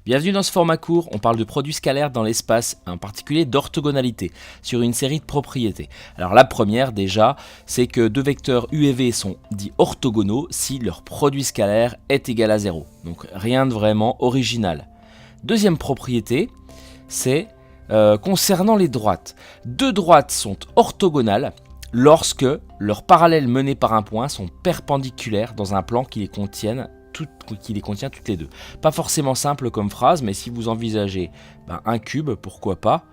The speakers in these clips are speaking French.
Bienvenue dans ce format court, on parle de produits scalaires dans l'espace, en particulier d'orthogonalité, sur une série de propriétés. Alors la première déjà, c'est que deux vecteurs u et v sont dits orthogonaux si leur produit scalaire est égal à 0. Donc rien de vraiment original. Deuxième propriété, c'est concernant les droites. Deux droites sont orthogonales lorsque leurs parallèles menés par un point sont perpendiculaires dans un plan qui les contient toutes les deux. Pas forcément simple comme phrase, mais si vous envisagez un cube, pourquoi pas.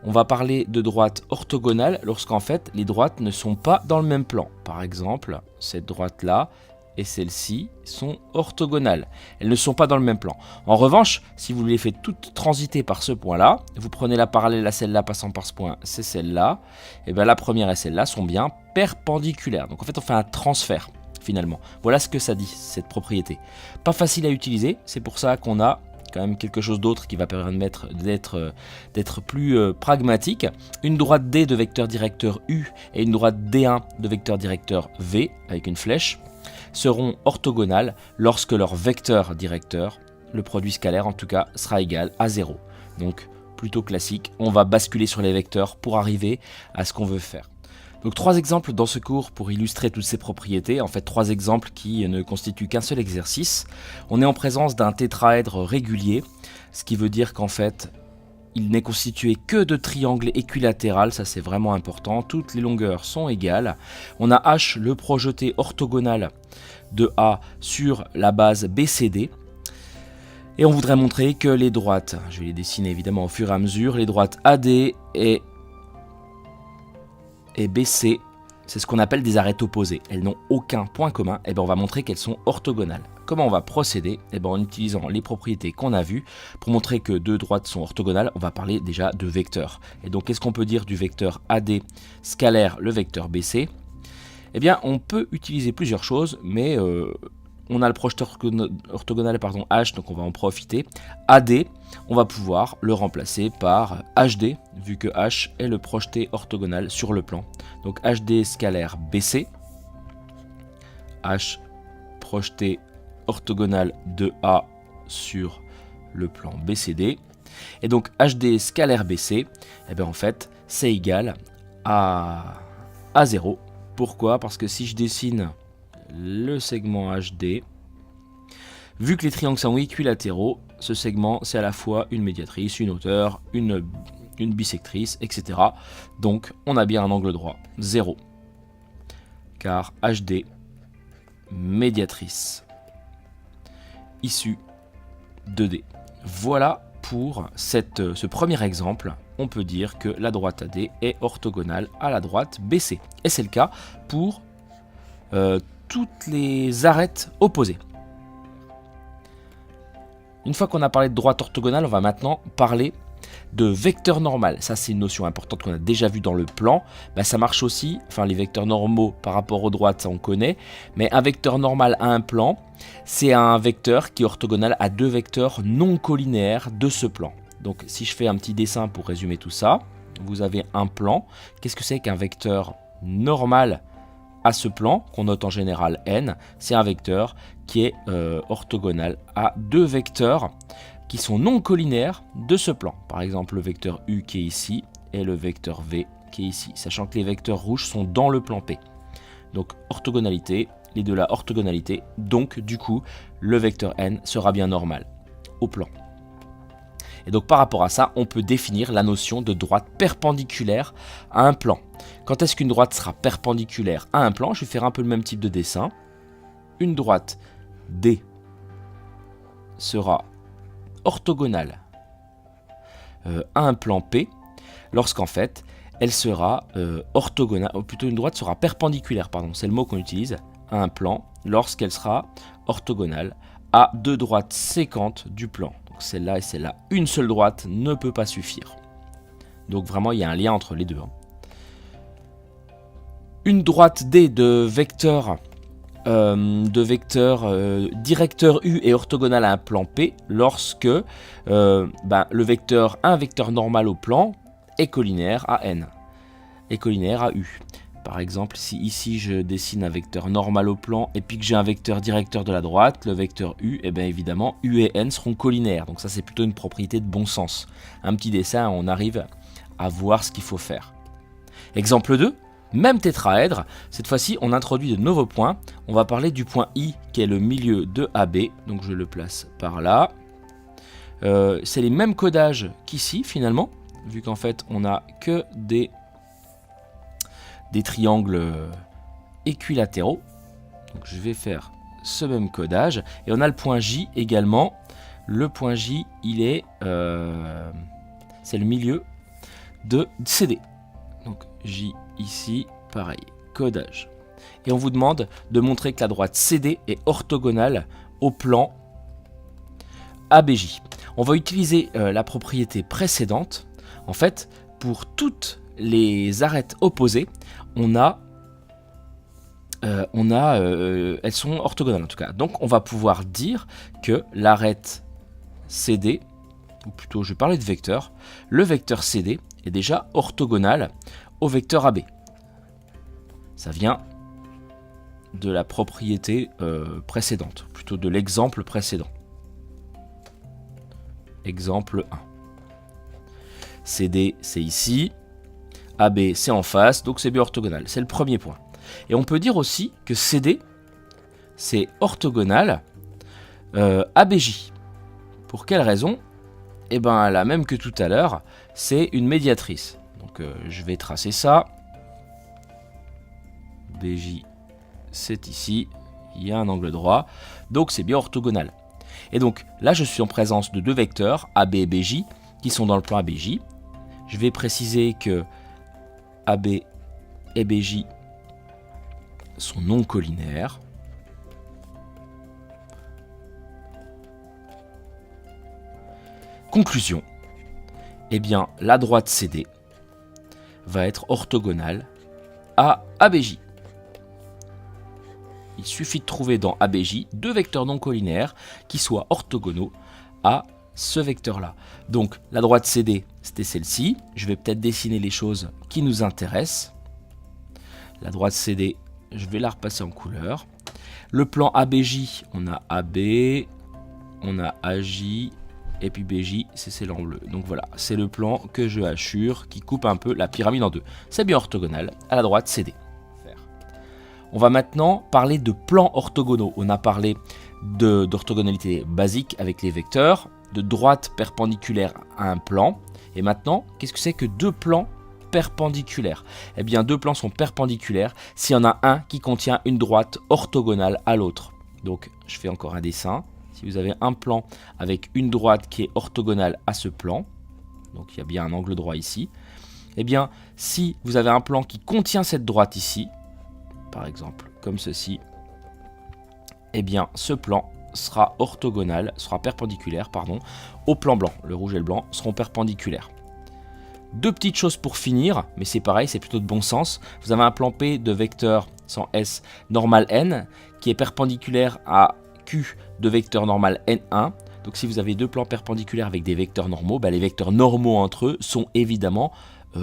On va parler de droites orthogonales lorsqu'en fait les droites ne sont pas dans le même plan. Par exemple, cette droite-là et celle-ci sont orthogonales. Elles ne sont pas dans le même plan. En revanche, si vous les faites toutes transiter par ce point-là, vous prenez la parallèle à celle-là passant par ce point, c'est celle-là, et bien la première et celle-là sont bien perpendiculaires. Donc en fait on fait un transfert. Finalement. Voilà ce que ça dit, cette propriété. Pas facile à utiliser, c'est pour ça qu'on a quand même quelque chose d'autre qui va permettre d'être plus pragmatique. Une droite D de vecteur directeur U et une droite D1 de vecteur directeur V, avec une flèche, seront orthogonales lorsque leur vecteur directeur, le produit scalaire en tout cas, sera égal à 0. Donc plutôt classique, on va basculer sur les vecteurs pour arriver à ce qu'on veut faire. Donc 3 exemples dans ce cours pour illustrer toutes ces propriétés, en fait 3 exemples qui ne constituent qu'un seul exercice. On est en présence d'un tétraèdre régulier, ce qui veut dire qu'en fait il n'est constitué que de triangles équilatérales, ça c'est vraiment important, toutes les longueurs sont égales. On a H, le projeté orthogonal de A sur la base BCD. Et on voudrait montrer que les droites, je vais les dessiner évidemment au fur et à mesure, les droites AD et BC, c'est ce qu'on appelle des arêtes opposées. Elles n'ont aucun point commun, et bien on va montrer qu'elles sont orthogonales. Comment on va procéder? En utilisant les propriétés qu'on a vues. Pour montrer que deux droites sont orthogonales, on va parler déjà de vecteurs. Et donc qu'est-ce qu'on peut dire du vecteur AD scalaire, le vecteur BC? Eh bien on peut utiliser plusieurs choses, mais on a le projeté orthogonal H, donc on va en profiter. AD, on va pouvoir le remplacer par HD, vu que H est le projeté orthogonal sur le plan. Donc HD scalaire BC, H projeté orthogonal de A sur le plan BCD. Et donc HD scalaire BC, eh bien en fait, c'est égal à 0. Pourquoi? Parce que si je dessine le segment HD, vu que les triangles sont équilatéraux, ce segment c'est à la fois une médiatrice, une hauteur, une bisectrice, etc. Donc on a bien un angle droit, 0. Car HD, médiatrice, issue de D. Voilà pour ce premier exemple. On peut dire que la droite AD est orthogonale à la droite BC. Et c'est le cas pour toutes les arêtes opposées. Une fois qu'on a parlé de droite orthogonale, on va maintenant parler de vecteur normal. Ça c'est une notion importante qu'on a déjà vue dans le plan. Ça marche aussi, les vecteurs normaux par rapport aux droites, ça on connaît, mais un vecteur normal à un plan, c'est un vecteur qui est orthogonal à deux vecteurs non collinéaires de ce plan. Donc si je fais un petit dessin pour résumer tout ça, vous avez un plan. Qu'est-ce que c'est qu'un vecteur normal à ce plan, qu'on note en général n? C'est un vecteur qui est orthogonal à deux vecteurs qui sont non collinaires de ce plan. Par exemple, le vecteur u qui est ici et le vecteur v qui est ici, sachant que les vecteurs rouges sont dans le plan P. Donc orthogonalité, les deux là, orthogonalité, donc du coup, le vecteur n sera bien normal au plan. Et donc par rapport à ça, on peut définir la notion de droite perpendiculaire à un plan. Quand est-ce qu'une droite sera perpendiculaire à un plan? Je vais faire un peu le même type de dessin. Une droite D sera orthogonale à un plan P lorsqu'en fait elle sera orthogonale, ou plutôt une droite sera perpendiculaire, c'est le mot qu'on utilise, à un plan lorsqu'elle sera orthogonale à deux droites séquentes du plan. Donc celle-là et celle-là. Une seule droite ne peut pas suffire. Donc vraiment il y a un lien entre les deux. Une droite D de vecteur directeur U est orthogonal à un plan P lorsque un vecteur normal au plan est collinaire à N, est collinaire à U. Par exemple, si ici je dessine un vecteur normal au plan et puis que j'ai un vecteur directeur de la droite, le vecteur U, et bien évidemment U et N seront collinaires. Donc ça c'est plutôt une propriété de bon sens. Un petit dessin, on arrive à voir ce qu'il faut faire. Exemple 2, même tétraèdre, cette fois-ci on introduit de nouveaux points. On va parler du point I qui est le milieu de AB, donc je le place par là. C'est les mêmes codages qu'ici finalement, vu qu'en fait on n'a que des triangles équilatéraux. Donc je vais faire ce même codage. Et on a le point J également. Le point J, il est... c'est le milieu de CD. Donc J ici, pareil, codage. Et on vous demande de montrer que la droite CD est orthogonale au plan ABJ. On va utiliser la propriété précédente. En fait, pour toutes les arêtes opposées, elles sont orthogonales en tout cas. Donc on va pouvoir dire que l'arête CD, ou plutôt je vais parler de vecteur, le vecteur CD est déjà orthogonal au vecteur AB. Ça vient de la propriété précédente, plutôt de l'exemple précédent. Exemple 1. CD c'est ici, AB c'est en face, donc c'est bien orthogonal. C'est le premier point. Et on peut dire aussi que CD c'est orthogonal ABJ. Pour quelle raison? Eh bien la même que tout à l'heure, c'est une médiatrice. Donc je vais tracer ça. BJ c'est ici, il y a un angle droit, donc c'est bien orthogonal. Et donc là je suis en présence de deux vecteurs AB et BJ qui sont dans le plan ABJ. Je vais préciser que AB et BJ sont non collinaires. Conclusion. Eh bien, la droite CD va être orthogonale à ABJ. Il suffit de trouver dans ABJ deux vecteurs non collinaires qui soient orthogonaux à ce vecteur-là. Donc, la droite CD, c'était celle-ci. Je vais peut-être dessiner les choses qui nous intéressent. La droite CD, je vais la repasser en couleur. Le plan ABJ, on a AB, on a AJ, et puis BJ, c'est ces en bleu. Donc voilà, c'est le plan que je hachure qui coupe un peu la pyramide en deux. C'est bien orthogonal à la droite CD. On va maintenant parler de plans orthogonaux. On a parlé d'orthogonalité basique avec les vecteurs, de droite perpendiculaire à un plan. Et maintenant, qu'est-ce que c'est que deux plans perpendiculaires? Eh bien, deux plans sont perpendiculaires s'il y en a un qui contient une droite orthogonale à l'autre. Donc, je fais encore un dessin. Si vous avez un plan avec une droite qui est orthogonale à ce plan, donc il y a bien un angle droit ici, eh bien, si vous avez un plan qui contient cette droite ici, par exemple, comme ceci, eh bien, ce plan sera orthogonal, sera perpendiculaire, pardon, au plan blanc. Le rouge et le blanc seront perpendiculaires. Deux petites choses pour finir, mais c'est pareil, c'est plutôt de bon sens. Vous avez un plan P de vecteur sans S normal N, qui est perpendiculaire à Q de vecteur normal N1. Donc si vous avez deux plans perpendiculaires avec des vecteurs normaux, les vecteurs normaux entre eux sont évidemment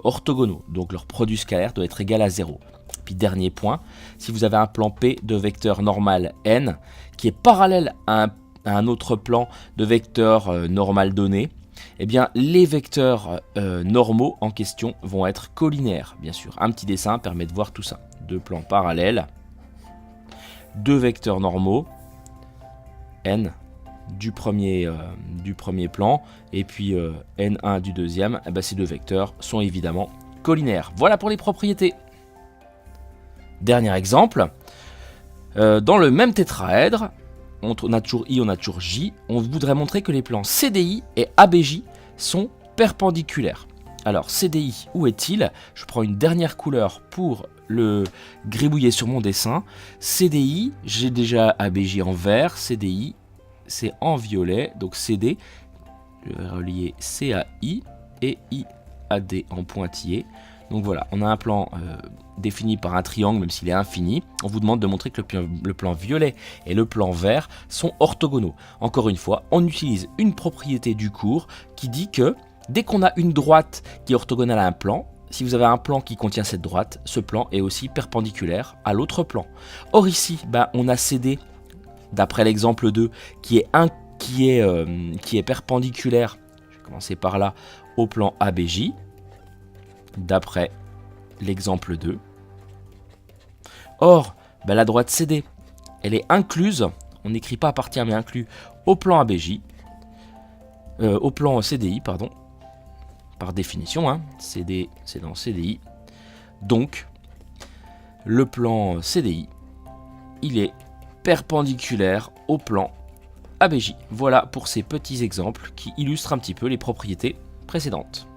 orthogonaux. Donc leur produit scalaire doit être égal à 0. Puis dernier point, si vous avez un plan P de vecteur normal N qui est parallèle à un autre plan de vecteur normal donné, eh bien les vecteurs normaux en question vont être collinaires, bien sûr. Un petit dessin permet de voir tout ça. Deux plans parallèles, deux vecteurs normaux, N du premier plan, et puis N1 du deuxième, ces deux vecteurs sont évidemment collinaires. Voilà pour les propriétés. Dernier exemple, dans le même tétraèdre, on a toujours I, on a toujours J, on voudrait montrer que les plans CDI et ABJ sont perpendiculaires. Alors CDI, où est-il? Je prends une dernière couleur pour le gribouiller sur mon dessin. CDI, j'ai déjà ABJ en vert, CDI c'est en violet, donc CD, je vais relier C à I et I à D en pointillé. Donc voilà, on a un plan défini par un triangle, même s'il est infini. On vous demande de montrer que le plan violet et le plan vert sont orthogonaux. Encore une fois, on utilise une propriété du cours qui dit que dès qu'on a une droite qui est orthogonale à un plan, si vous avez un plan qui contient cette droite, ce plan est aussi perpendiculaire à l'autre plan. Or ici, on a CD, d'après l'exemple 2, qui est perpendiculaire, je vais commencer par là, au plan ABJ, d'après l'exemple 2. Or, la droite CD, elle est incluse, on n'écrit pas appartient mais inclus, au plan ABJ, au plan CDI, pardon, par définition, hein, CD c'est dans CDI. Donc, le plan CDI, il est perpendiculaire au plan ABJ. Voilà pour ces petits exemples qui illustrent un petit peu les propriétés précédentes.